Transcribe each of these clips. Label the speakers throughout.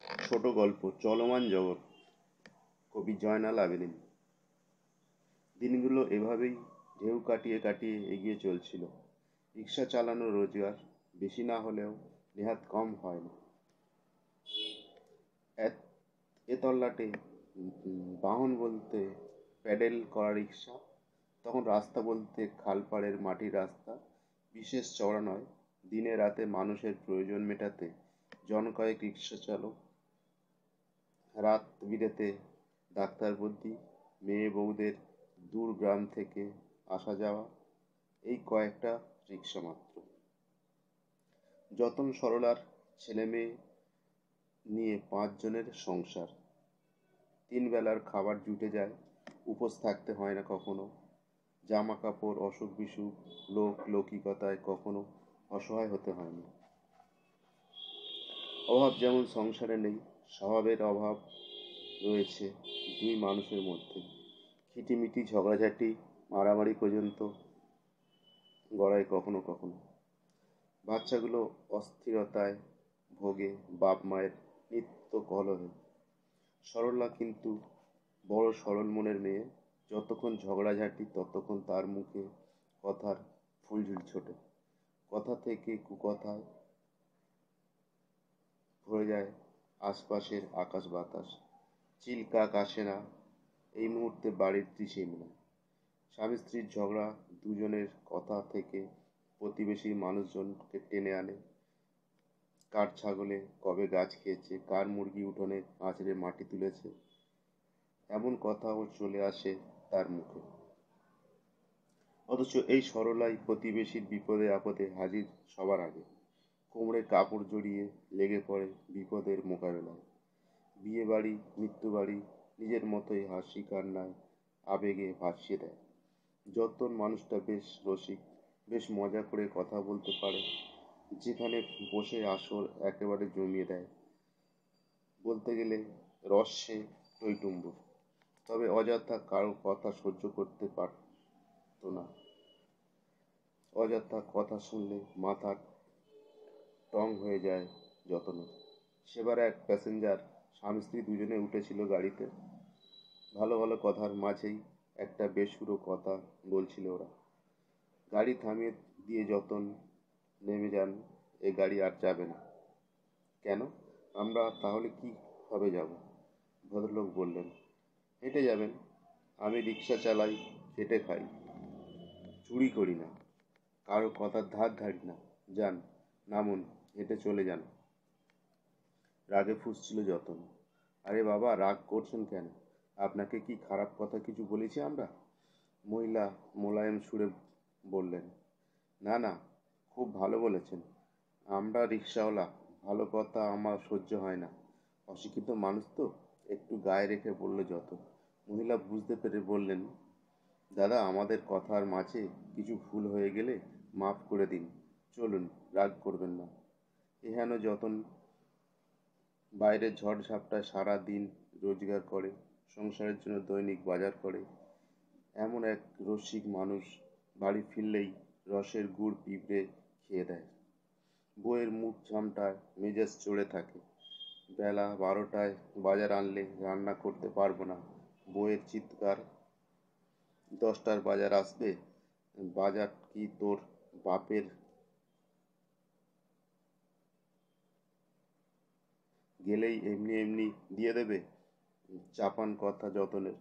Speaker 1: ছোট গল্প চলমান জগৎ, কবি জয়নাল আবেদিন। দিনগুলো এভাবেই ঢেউ কাটিয়ে কাটিয়ে এগিয়ে চলছিল। রিক্সা চালানো রোজগার বেশি না হলেও নেহাত কম হয় না। এ তল্লাটে বাহন বলতে প্যাডেল করা রিক্সা, তখন রাস্তা বলতে খালপাড়ের মাটির রাস্তা, বিশেষ চওড়া নয়। দিনে রাতে মানুষের প্রয়োজন মেটাতে জন কয়েক রিক্সা চালক, রাত বিরেতে ডাক্তার বুদ্ধি, মেয়ে বউদের দূর গ্রাম থেকে আসা যাওয়া, এই কয়েকটা রিক্সা মাত্র। যতন সরলার ছেলে মেয়ে নিয়ে 5 জনের সংসার। 3 বেলার খাবার জুটে যায়, উপোস থাকতে হয় না কখনো। জামা কাপড়, অসুখ বিসুখ, লোক লৌকিকতায় কখনো অসহায় হতে হয় না। অভাব যেমন সংসারে নেই, স্বভাবের অভাব রয়েছে দুই মানুষের মধ্যে। খিটিমিটি, ঝগড়াঝাটি, মারামারি পর্যন্ত গড়ায় কখনো কখনো। বাচ্চাগুলো অস্থিরতায় ভোগে, বাপ মায়ের নিত্য কলহে। সরলা কিন্তু বড় সরল মনের মেয়ে। যতক্ষণ ঝগড়াঝাটি ততক্ষণ তার মুখে কথার ফুলঝুল ছোটে। কথা থেকে কুকথায় ভরে যায় আশপাশের আকাশ বাতাস। চিল কাক আসে না, এই মুহূর্তে বাড়ির ত্রিসীমানায়। স্বামী স্ত্রীর ঝগড়া দুজনের কথা থেকে প্রতিবেশীর মানুষজনকে টেনে আনে। কার ছাগলে কবে গাছ খেয়েছে, কার মুরগি উঠোনে আঁচড়ে মাটি তুলেছে, এমন কথাও চলে আসে তার মুখে। অথচ এই সরলাই প্রতিবেশীর বিপদে আপদে হাজির সবার আগে। কোমরে কাপড় জড়িয়ে লেগে পড়ে বিপদের মোকাবেলায়। বিয়ে বাড়ি, মৃত্যু বাড়ি নিজের মতোই হাসি কান্নায় আবেগে ভাসিয়ে দেয়। যতন মানুষটা বেশ রসিক, বেশ মজা করে কথা বলতে পারে। যেখানে বসে আসর একেবারে জমিয়ে দেয়। বলতে গেলে রস্যে টইটুম্বুর। তবে অযথা কারো কথা সহ্য করতে পারত না। অযথা কথা শুনলে মাথা টং হয়ে যায় যতনের। সেবার এক প্যাসেঞ্জার, স্বামী স্ত্রী দুজনে উঠেছিল গাড়িতে। ভালো ভালো কথার মাঝেই একটা বেসুরো কথা বলছিল ওরা। গাড়ি থামিয়ে দিয়ে যতন নেমে যান। এ গাড়ি আর যাবে না। কেন? আমরা তাহলে কিভাবে যাব? ভদ্রলোক বললেন, হেঁটে যাবেন। আমি রিক্সা চালাই, খেটে খাই, চুরি করি না, কারো কথার ধার ধারি না। যান, নামুন, হেঁটে চলে যান। রাগে ফুঁসছিল যতন। আরে বাবা, রাগ করছেন কেন? আপনাকে কি খারাপ কথা কিছু বলেছি আমরা? মহিলা মোলায়েম সুরে বললেন, না না, খুব ভালো বলেছেন। আমরা রিক্সাওয়ালা, ভালো কথা আমার সহ্য হয় না। অশিক্ষিত মানুষ তো, একটু গায়ে রেখে বলল যতন। মহিলা বুঝতে পেরে বললেন, দাদা, আমাদের কথার মাঝে কিছু ভুল হয়ে গেলে মাফ করে দিন। চলুন, রাগ করবেন না। এহেন যতন বাইরের ঝড়-ঝাপটায় সারা দিন রোজগার করে, সংসারের জন্য দৈনিক বাজার করে। এমন এক রসিক মানুষ বাড়ি ফিরলেই রসের গুড় পিঁপড়ে খেয়ে দেয়। বউয়ের মুখ ঝামটায় মেজাজ চড়ে থাকে। বেলা 12টায় বাজার আনলে রান্না করতে পারবো না। বউয়ের চিৎকার, 10টার বাজার আসবে? বাজার কি তোর বাপের গেলেই এমনি এমনি দিয়ে দেবে? চাপান কথা যতনের।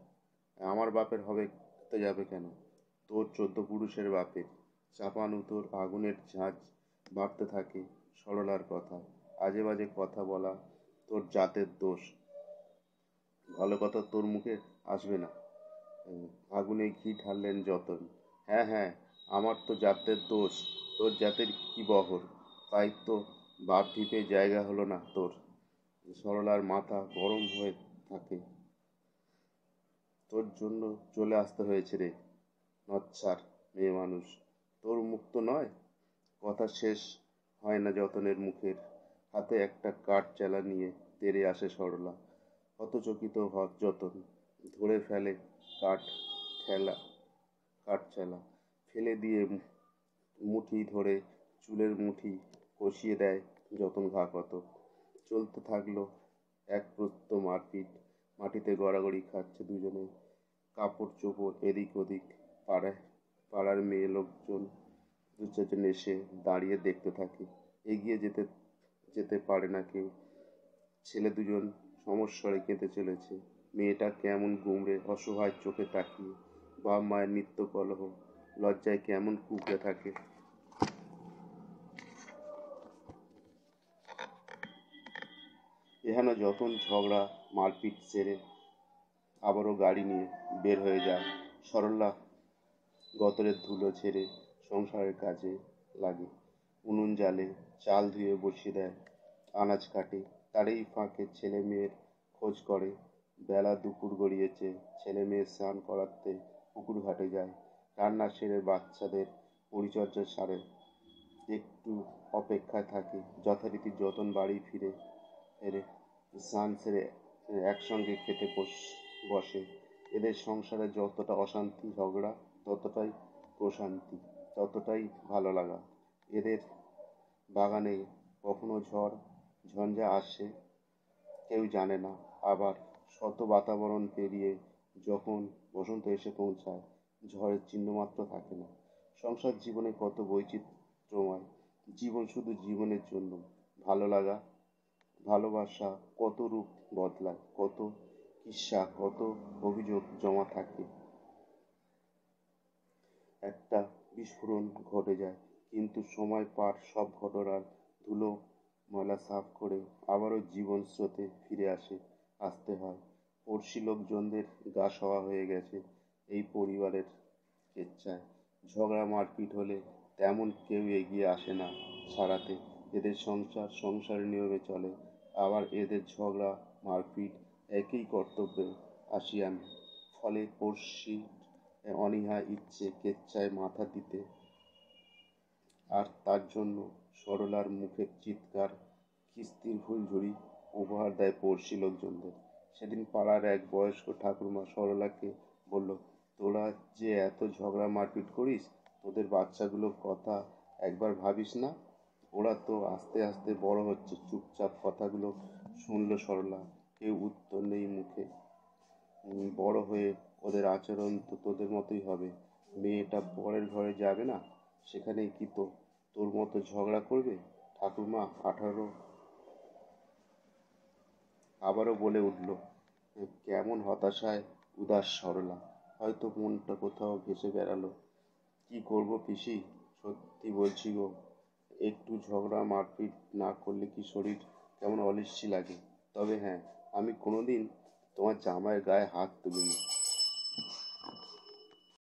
Speaker 1: আমার বাপের হতে যাবে কেন? তোর 14 পুরুষের বাপের। চাপান উত্তর। আগুনের ঝাঁঝ বাড়তে থাকে সরলার কথা। আজে বাজে কথা বলা তোর জাতের দোষ। ভালো কথা তোর মুখে আসবে না। আগুনে ঘি ঢাললেন যতন। হ্যাঁ হ্যাঁ, আমার তো জাতের দোষ। তোর জাতের কি বহর? তাই তো বাপ ঢিপে জায়গা হলো না তোর। সরলার মাথা গরম হয়ে থাকে। তোর জন্য চলে আসতে হয়েছে রে, নচ্ছার মেয়ে মানুষ। তোর মুখ তো নয়। কথা শেষ হয় না যতনের মুখের। হাতে একটা কাঠ চেলা নিয়ে তেড়ে আসে সরলা। হতচকিত যতন ধরে ফেলে কাঠ ঠেলা কাঠ চেলা, ফেলে দিয়ে মুঠি ধরে চুলের মুঠি কষিয়ে দেয় যতন ঘা কত। চলতে থাকলো এক প্রস্ত মারপিট, মাটিতে গড়াগড়ি খাচ্ছে দুজনে, কাপড় চোপড় এদিক ওদিক। পাড়ার মেয়ে লোকজন দু চারজন এসে দাঁড়িয়ে দেখতে থাকে, এগিয়ে যেতে যেতে পারে না কেউ। ছেলে দুজন সমস্বরে কেঁদে চলেছে, মেয়েটা কেমন গুমড়ে অসহায় চোখে তাকিয়ে, বাপ মায়ের নিত্য কলহ, লজ্জায় কেমন কুঁকড়ে থাকে। এখানে যতন ঝগড়া মারপিট সেরে আবারও গাড়ি নিয়ে বের হয়ে যায় সরলা। গতরের ধুলো ছেড়ে সংসারের কাজে লাগে, উনুন জ্বালে, চাল ধুয়ে বসিয়ে দেয়, আনাজ কাটে। তারই ফাঁকে ছেলে মেয়ের খোঁজ করে। বেলা দুপুর গড়িয়েছে, ছেলে মেয়ে স্নান করাতে পুকুর ঘাটে যায়, রান্না সেরে বাচ্চাদের পরিচর্যা সারে, একটু অপেক্ষায় থাকে যথারীতি যতন বাড়ি ফিরে এরে স্নান সেরে একসঙ্গে খেতে বসে। এদের সংসারে যতটা অশান্তি ঝগড়া ততটাই প্রশান্তি, ততটাই ভালো লাগা। এদের বাগানে কখনো ঝড় ঝঞ্ঝা আসে কেউ জানে না, আবার শত বাতাবরণ পেরিয়ে যখন বসন্ত এসে পৌঁছায় ঝড়ের চিহ্নমাত্র থাকে না। সংসার জীবনে কত বৈচিত্র্যময়, জীবন শুধু জীবনের জন্য। ভালো লাগা, ভালোবাসা কত রূপ বদলায়, কত ঈর্ষা, কত অভিযোগ জমা থাকে। একটা বিস্ফোরণ ঘটে যায়, কিন্তু সময় পার সব ঘটনার ধুলো ময়লা সাফ করে আবারও জীবন স্রোতে ফিরে আসতে হয়। পড়শি লোকজনদের গা সওয়া হয়ে গেছে এই পরিবারের কেচ্ছায়। ঝগড়া মারপিট হলে তেমন কেউ এগিয়ে আসে না সারাতে। এদের সংসারের নিয়মে চলে, আবার এদের ঝগড়া মারপিট একই কর্তব্যে আসিয়ান। ফলে পড়শির অনীহা ইচ্ছে কেচ্ছায় মাথা দিতে, আর তার জন্য সরলার মুখের চিৎকার কিস্তির ফুলঝুরি উপহার দেয় পড়শি লোকজনদের। সেদিন পাড়ার এক বয়স্ক ঠাকুরমা সরলাকে বলল, তোরা যে এত ঝগড়া মারপিট করিস, তোদের বাচ্চাগুলোর কথা একবার ভাবিস না? ওরা তো আস্তে আস্তে বড় হচ্ছে। চুপচাপ কথাগুলো শুনল সরলা, কেউ উত্তর নেই মুখে। বড় হয়ে ওদের আচরণ তো তোদের মতোই হবে। মেয়েটা পরের ঘরে যাবে না, সেখানে কি তোর মতো ঝগড়া করবে? ঠাকুরমা আবারও বলে উঠল। কেমন হতাশায় উদাস সরলা, হয়তো মনটা কোথাও ভেসে বেড়ালো। কি করবো পিসি, সত্যি বলছি গো, একটু ঝগড়া মারপিট না করলে কি শরীর কেমন অলিষ্ঠি লাগে। তবে হ্যাঁ, আমি কোনোদিন তোমার জামাইয়ের গায়ে হাত তুলিনি।